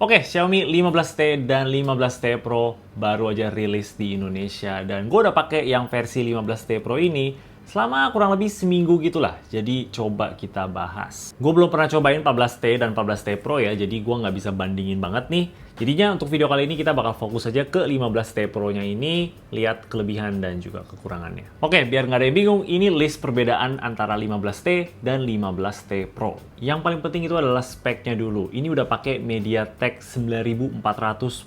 Oke, Xiaomi 15T dan 15T Pro baru aja rilis di Indonesia dan gue udah pakai yang versi 15T Pro ini selama kurang lebih seminggu gitulah. Jadi coba kita bahas. Gue belum pernah cobain 14T dan 14T Pro ya, jadi gue nggak bisa bandingin banget nih. Jadinya untuk video kali ini kita bakal fokus aja ke 15T Pro-nya ini, lihat kelebihan dan juga kekurangannya. Oke, biar nggak ada yang bingung, ini list perbedaan antara 15T dan 15T Pro. Yang paling penting itu adalah speknya dulu. Ini udah pakai MediaTek 9400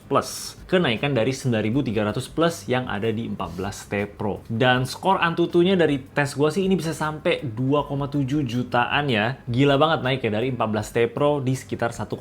Plus, kenaikan dari 9300 Plus yang ada di 14T Pro. Dan skor Antutunya dari tes gue sih ini bisa sampai 2,7 jutaan ya. Gila banget naik ya dari 14T Pro di sekitar 1,9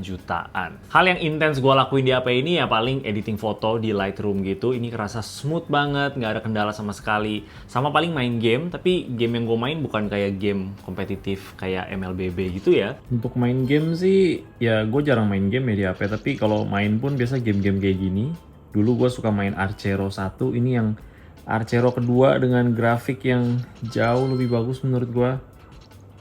jutaan. Hal yang intens gue lakuin di HP ini ya paling editing foto di Lightroom gitu. Ini kerasa smooth banget, nggak ada kendala sama sekali. Sama paling main game, tapi game yang gue main bukan kayak game kompetitif kayak MLBB gitu ya. Untuk main game sih, ya gue jarang main game ya di HP, tapi kalau main pun biasa game-game kayak gini. Dulu gue suka main Archero 1, ini yang Archero kedua dengan grafik yang jauh lebih bagus menurut gue.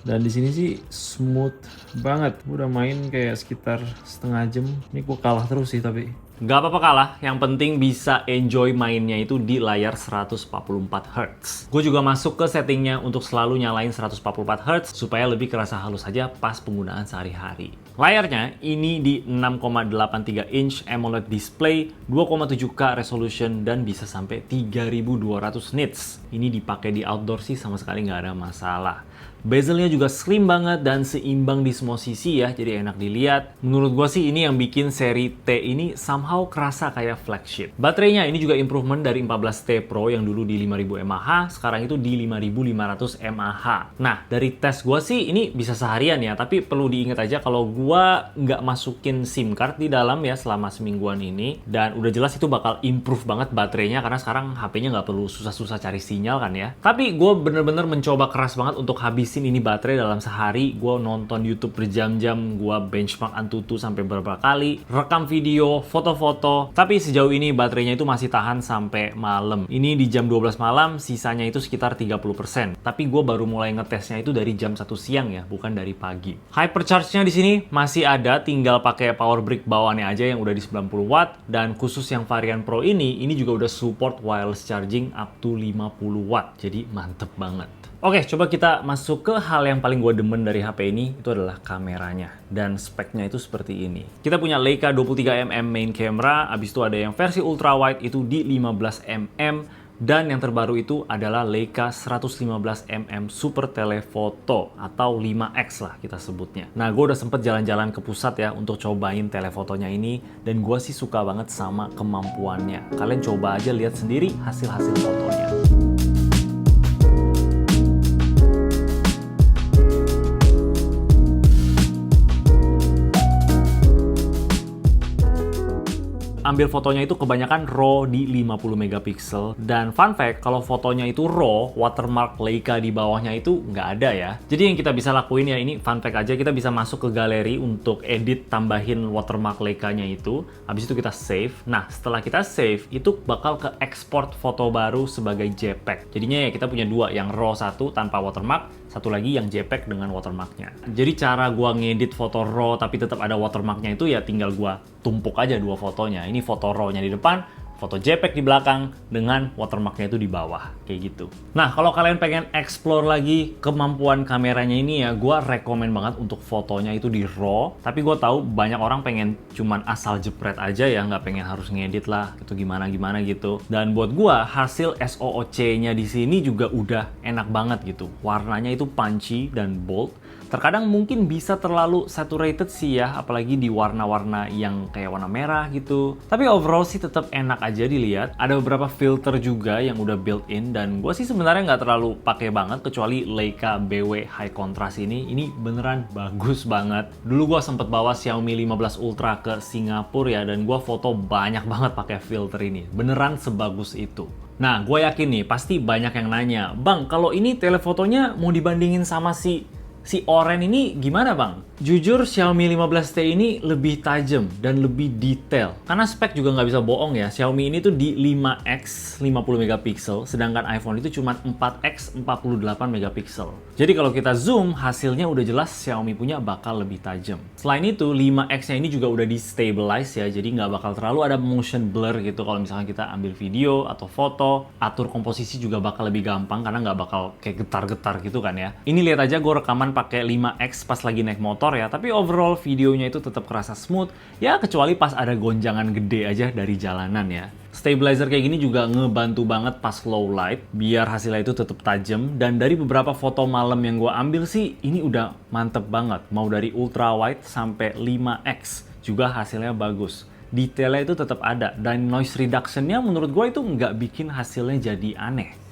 Dan di sini sih smooth banget. Gue udah main kayak sekitar setengah jam. Ini gue kalah terus sih tapi. Gak apa-apa kalah, yang penting bisa enjoy mainnya itu di layar 144Hz. Gue juga masuk ke settingnya untuk selalu nyalain 144Hz supaya lebih kerasa halus aja pas penggunaan sehari-hari. Layarnya ini di 6,83 inch AMOLED display, 2,7K resolution, dan bisa sampai 3200 nits. Ini dipakai di outdoor sih sama sekali nggak ada masalah. Bezelnya juga slim banget dan seimbang di semua sisi ya, jadi enak dilihat. Menurut gue sih ini yang bikin seri T ini somehow kerasa kayak flagship. Baterainya ini juga improvement dari 14T Pro yang dulu di 5000 mAh, sekarang itu di 5500 mAh. Nah, dari tes gue sih ini bisa seharian ya, tapi perlu diingat aja kalau gue nggak masukin SIM card di dalam ya selama semingguan ini. Dan udah jelas itu bakal improve banget baterainya karena sekarang HP-nya nggak perlu susah-susah cari sinyal kan ya. Tapi gue bener-bener mencoba keras banget untuk habis ini baterai dalam sehari. Gue nonton YouTube berjam-jam, gue benchmark Antutu sampai beberapa kali, rekam video, foto-foto, tapi sejauh ini baterainya itu masih tahan sampai malam. Ini di jam 12 malam, sisanya itu sekitar 30%. Tapi gue baru mulai ngetesnya itu dari jam 1 siang ya, bukan dari pagi. Hypercharge-nya di sini masih ada, tinggal pakai power brick bawahnya aja yang udah di 90 watt, dan khusus yang varian Pro ini juga udah support wireless charging up to 50 watt. Jadi mantep banget. Oke, coba kita masuk ke hal yang paling gue demen dari HP ini, itu adalah kameranya. Dan speknya itu seperti ini. Kita punya Leica 23mm main camera, abis itu ada yang versi ultra wide itu di 15mm, dan yang terbaru itu adalah Leica 115mm super telephoto atau 5X lah kita sebutnya. Nah, gue udah sempet jalan-jalan ke pusat ya untuk cobain telefotonya ini, dan gue sih suka banget sama kemampuannya. Kalian coba aja lihat sendiri hasil-hasil fotonya. Ambil fotonya itu kebanyakan RAW di 50 megapiksel. Dan fun fact, kalau fotonya itu RAW, watermark Leica di bawahnya itu nggak ada ya. Jadi yang kita bisa lakuin ya, ini fun fact aja, kita bisa masuk ke galeri untuk edit, tambahin watermark Leica-nya itu. Habis itu kita save. Nah, setelah kita save, itu bakal ke export foto baru sebagai JPEG. Jadinya ya kita punya dua, yang RAW satu tanpa watermark, satu lagi yang JPEG dengan watermarknya. Jadi cara gua ngedit foto RAW tapi tetap ada watermarknya itu ya tinggal gua tumpuk aja dua fotonya. Ini foto RAW-nya di depan, foto JPEG di belakang, dengan watermarknya itu di bawah, kayak gitu. Nah, kalau kalian pengen explore lagi kemampuan kameranya ini ya, gue rekomen banget untuk fotonya itu di RAW. Tapi gue tahu banyak orang pengen cuman asal jepret aja ya, nggak pengen harus ngedit lah, itu gimana-gimana gitu. Dan buat gue, hasil SOOC-nya di sini juga udah enak banget gitu. Warnanya itu punchy dan bold. Terkadang mungkin bisa terlalu saturated sih ya, apalagi di warna-warna yang kayak warna merah gitu. Tapi overall sih tetap enak aja dilihat. Ada beberapa filter juga yang udah built-in, dan gue sih sebenarnya nggak terlalu pakai banget, kecuali Leica BW High Contrast ini. Ini beneran bagus banget. Dulu gue sempet bawa Xiaomi 15 Ultra ke Singapura ya, dan gue foto banyak banget pakai filter ini. Beneran sebagus itu. Nah, gue yakin nih, pasti banyak yang nanya, "Bang, kalau ini telefotonya mau dibandingin sama si Oren ini gimana bang?" Jujur, Xiaomi 15T ini lebih tajam dan lebih detail. Karena spek juga nggak bisa bohong ya. Xiaomi ini tuh di 5X 50 megapiksel, sedangkan iPhone itu cuma 4X 48 megapiksel. Jadi kalau kita zoom, hasilnya udah jelas Xiaomi punya bakal lebih tajam. Selain itu, 5X-nya ini juga udah di-stabilize ya, jadi nggak bakal terlalu ada motion blur gitu kalau misalnya kita ambil video atau foto. Atur komposisi juga bakal lebih gampang karena nggak bakal kayak getar-getar gitu kan ya. Ini lihat aja gue rekaman pakai 5X pas lagi naik motor ya, tapi overall videonya itu tetap kerasa smooth ya, kecuali pas ada gonjangan gede aja dari jalanan ya. Stabilizer kayak gini juga ngebantu banget pas low light biar hasilnya itu tetap tajam, dan dari beberapa foto malam yang gue ambil sih ini udah mantep banget, mau dari ultra wide sampai 5X juga hasilnya bagus. Detailnya itu tetap ada, dan noise reduction-nya menurut gue itu nggak bikin hasilnya jadi aneh.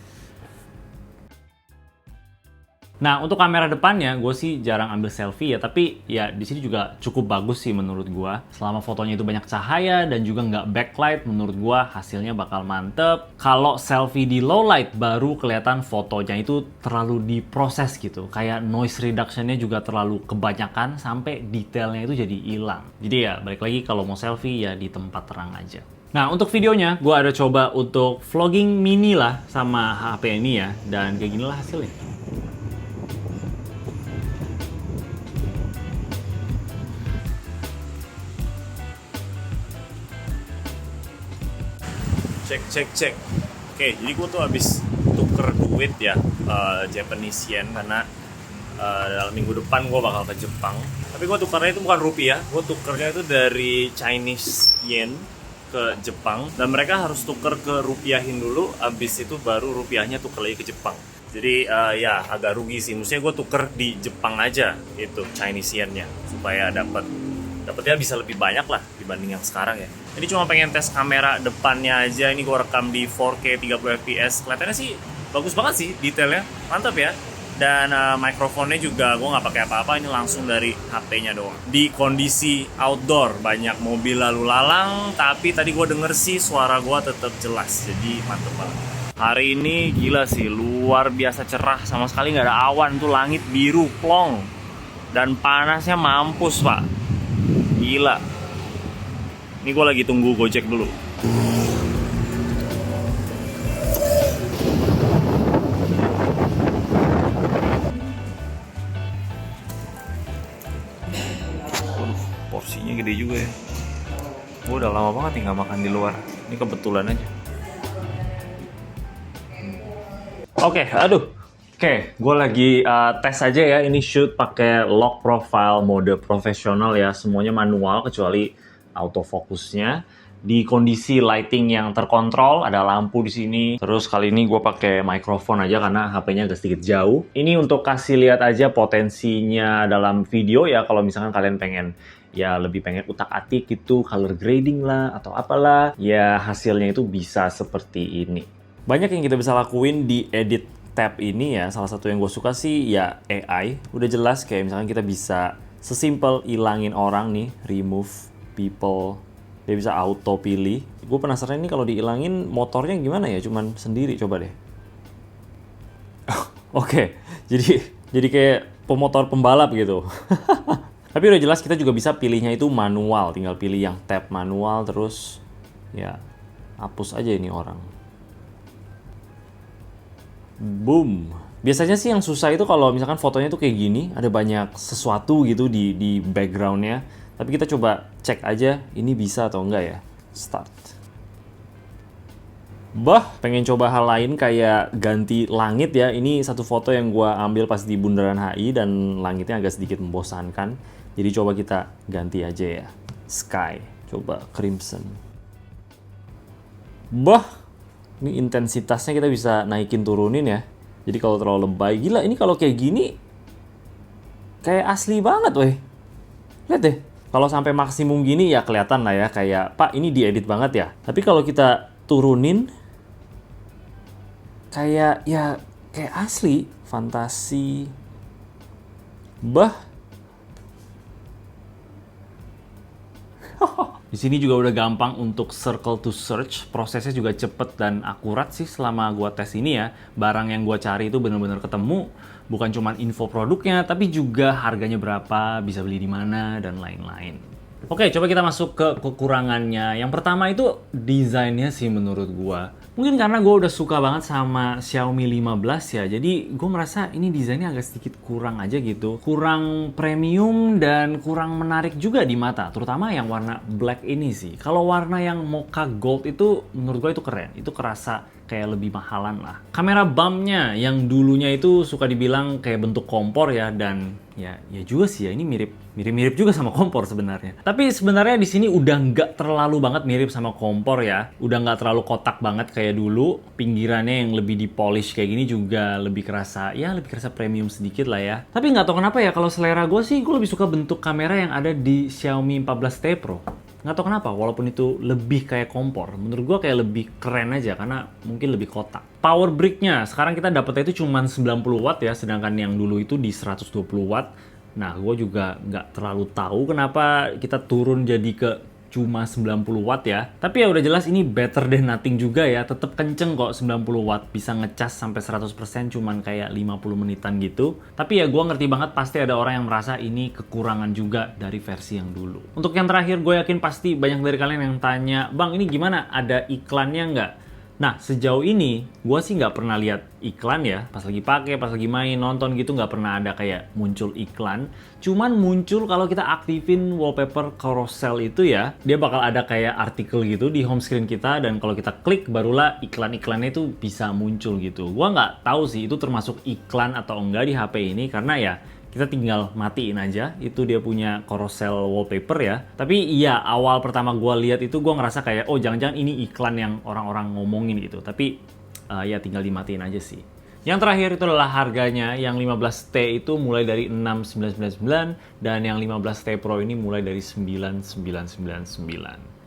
Nah, untuk kamera depannya, gue sih jarang ambil selfie ya, tapi ya di sini juga cukup bagus sih menurut gue. Selama fotonya itu banyak cahaya dan juga nggak backlight, menurut gue hasilnya bakal mantep. Kalau selfie di low light, baru kelihatan fotonya itu terlalu diproses gitu. Kayak noise reduction-nya juga terlalu kebanyakan, sampai detailnya itu jadi hilang. Jadi ya, balik lagi kalau mau selfie ya di tempat terang aja. Nah, untuk videonya, gue ada coba untuk vlogging mini lah sama HP ini ya, dan kayak ginilah hasilnya. Cek. Oke, jadi gue tuh habis tuker duit ya, Japanese yen, karena dalam minggu depan gue bakal ke Jepang. Tapi gue tukarnya itu bukan rupiah, gue tukernya itu dari Chinese yen ke Jepang, dan mereka harus tuker ke rupiahin dulu, habis itu baru rupiahnya tuker lagi ke Jepang. Jadi ya agak rugi sih, maksudnya gue tuker di Jepang aja itu Chinese yen-nya, supaya dapatnya bisa lebih banyak lah dibanding yang sekarang ya. Ini cuma pengen tes kamera depannya aja. Ini gue rekam di 4K 30 fps. Kelihatannya sih bagus banget sih, detailnya mantap ya. Dan mikrofonnya juga gue nggak pakai apa-apa, ini langsung dari HP-nya doang. Di kondisi outdoor, banyak mobil lalu lalang, tapi tadi gue denger sih suara gue tetap jelas, jadi mantep banget. Hari ini gila sih, luar biasa cerah, sama sekali nggak ada awan, tuh langit biru plong, dan panasnya mampus pak, gila. Ini gue lagi tunggu Gojek dulu. Porsinya gede juga ya. Gue udah lama banget nih nggak makan di luar. Ini kebetulan aja. Oke, gue lagi tes aja ya. Ini shoot pakai lock profile mode profesional ya. Semuanya manual kecuali autofokusnya. Di kondisi lighting yang terkontrol, ada lampu di sini. Terus kali ini gue pakai mikrofon aja karena HP-nya agak sedikit jauh. Ini untuk kasih lihat aja potensinya dalam video ya. Kalau misalkan kalian pengen lebih pengen utak-atik gitu, color grading lah atau apalah, ya hasilnya itu bisa seperti ini. Banyak yang kita bisa lakuin di edit tab ini ya. Salah satu yang gue suka sih ya AI. Udah jelas kayak misalkan kita bisa sesimpel ilangin orang nih, remove people, dia bisa auto pilih. Gue penasaran ini kalau dihilangin motornya gimana ya, cuman sendiri, coba deh. Oke, jadi kayak pemotor pembalap gitu. Tapi udah jelas kita juga bisa pilihnya itu manual, tinggal pilih yang tab manual, terus ya hapus aja ini orang. Boom. Biasanya sih yang susah itu kalau misalkan fotonya tuh kayak gini, ada banyak sesuatu gitu di backgroundnya. Tapi kita coba cek aja ini bisa atau enggak ya. Start. Pengen coba hal lain kayak ganti langit ya. Ini satu foto yang gua ambil pas di Bundaran HI dan langitnya agak sedikit membosankan. Jadi coba kita ganti aja ya. Sky. Coba crimson. Ini intensitasnya kita bisa naikin turunin ya. Jadi kalau terlalu lebay, gila ini kalau kayak gini kayak asli banget weh. Lihat deh. Kalau sampai maksimum gini ya kelihatan lah ya, kayak Pak ini diedit banget ya. Tapi kalau kita turunin kayak asli, fantasi. Di sini juga udah gampang untuk circle to search, prosesnya juga cepet dan akurat sih selama gua tes ini ya. Barang yang gua cari itu bener-bener ketemu, bukan cuma info produknya, tapi juga harganya berapa, bisa beli di mana, dan lain-lain. Oke, coba kita masuk ke kekurangannya. Yang pertama itu desainnya sih menurut gua. Mungkin karena gua udah suka banget sama Xiaomi 15 ya, jadi gua merasa ini desainnya agak sedikit kurang aja gitu. Kurang premium dan kurang menarik juga di mata, terutama yang warna black ini sih. Kalau warna yang mocha gold itu menurut gua itu keren, itu kerasa kayak lebih mahalan lah. Kamera bumpnya yang dulunya itu suka dibilang kayak bentuk kompor ya, dan ya juga sih ya, ini mirip juga sama kompor sebenarnya. Tapi sebenarnya di sini udah nggak terlalu banget mirip sama kompor ya, udah nggak terlalu kotak banget kayak dulu. Pinggirannya yang lebih di polish kayak gini juga lebih kerasa premium sedikit lah ya. Tapi nggak tahu kenapa ya, kalau selera gue sih gue lebih suka bentuk kamera yang ada di Xiaomi 14T Pro. Nggak tahu kenapa, walaupun itu lebih kayak kompor, menurut gua kayak lebih keren aja karena mungkin lebih kotak. Power brick-nya, sekarang kita dapetnya itu cuma 90 watt ya, sedangkan yang dulu itu di 120 watt. Nah, gua juga nggak terlalu tahu kenapa kita turun jadi ke cuma 90 watt ya. Tapi ya udah jelas ini better than nothing juga ya. Tetap kenceng kok 90 watt. Bisa ngecas sampai 100% cuman kayak 50 menitan gitu. Tapi ya gue ngerti banget pasti ada orang yang merasa ini kekurangan juga dari versi yang dulu. Untuk yang terakhir, gue yakin pasti banyak dari kalian yang tanya, "Bang, ini gimana? Ada iklannya nggak?" Nah, sejauh ini gue sih nggak pernah lihat iklan ya. Pas lagi pakai, pas lagi main, nonton gitu nggak pernah ada kayak muncul iklan. Cuman muncul kalau kita aktifin wallpaper carousel itu ya, dia bakal ada kayak artikel gitu di home screen kita, dan kalau kita klik barulah iklan-iklannya itu bisa muncul gitu. Gue nggak tahu sih itu termasuk iklan atau enggak di HP ini, karena ya kita tinggal matiin aja, itu dia punya carousel wallpaper ya. Tapi iya, awal pertama gue lihat itu gue ngerasa kayak, oh jangan-jangan ini iklan yang orang-orang ngomongin gitu. Tapi ya tinggal dimatiin aja sih. Yang terakhir itu adalah harganya. Yang 15T itu mulai dari 6.999 dan yang 15T Pro ini mulai dari 9.999.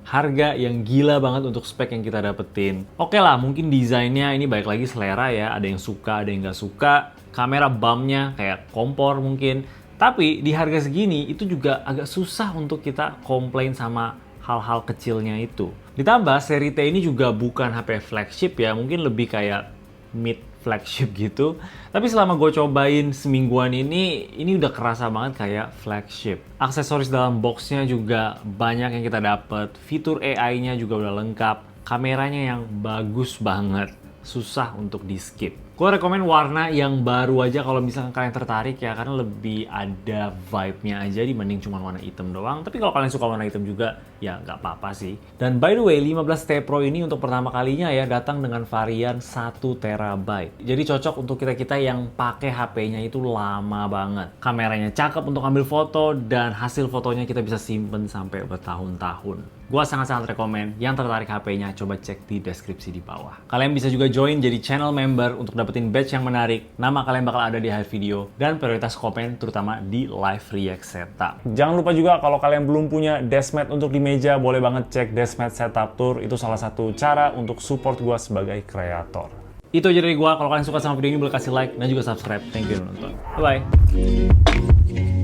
Harga yang gila banget untuk spek yang kita dapetin. Oke lah, mungkin desainnya ini balik lagi selera ya. Ada yang suka, ada yang nggak suka. Kamera bumpnya kayak kompor mungkin. Tapi di harga segini itu juga agak susah untuk kita komplain sama hal-hal kecilnya itu. Ditambah seri T ini juga bukan HP flagship ya. Mungkin lebih kayak mid flagship gitu. Tapi selama gue cobain semingguan ini udah kerasa banget kayak flagship. Aksesoris dalam boxnya juga banyak yang kita dapet. Fitur AI-nya juga udah lengkap. Kameranya yang bagus banget. Susah untuk di skip. Gue rekomen warna yang baru aja kalau misalkan kalian tertarik ya, karena lebih ada vibe-nya aja dibanding cuma warna hitam doang. Tapi kalau kalian suka warna hitam juga, ya nggak apa-apa sih. Dan by the way, 15T Pro ini untuk pertama kalinya ya datang dengan varian 1 TB. Jadi cocok untuk kita-kita yang pakai HP-nya itu lama banget. Kameranya cakep untuk ambil foto dan hasil fotonya kita bisa simpen sampai bertahun-tahun. Gua sangat-sangat rekomen. Yang tertarik HP-nya, coba cek di deskripsi di bawah. Kalian bisa juga join jadi channel member untuk dapetin badge yang menarik. Nama kalian bakal ada di akhir video. Dan prioritas komen terutama di live react setup. Jangan lupa juga kalau kalian belum punya deskmat untuk di meja, boleh banget cek Deskmat Setup Tour. Itu salah satu cara untuk support gua sebagai kreator. Itu aja dari gua. Kalau kalian suka sama video ini boleh kasih like dan juga subscribe. Thank you udah nonton. Bye-bye.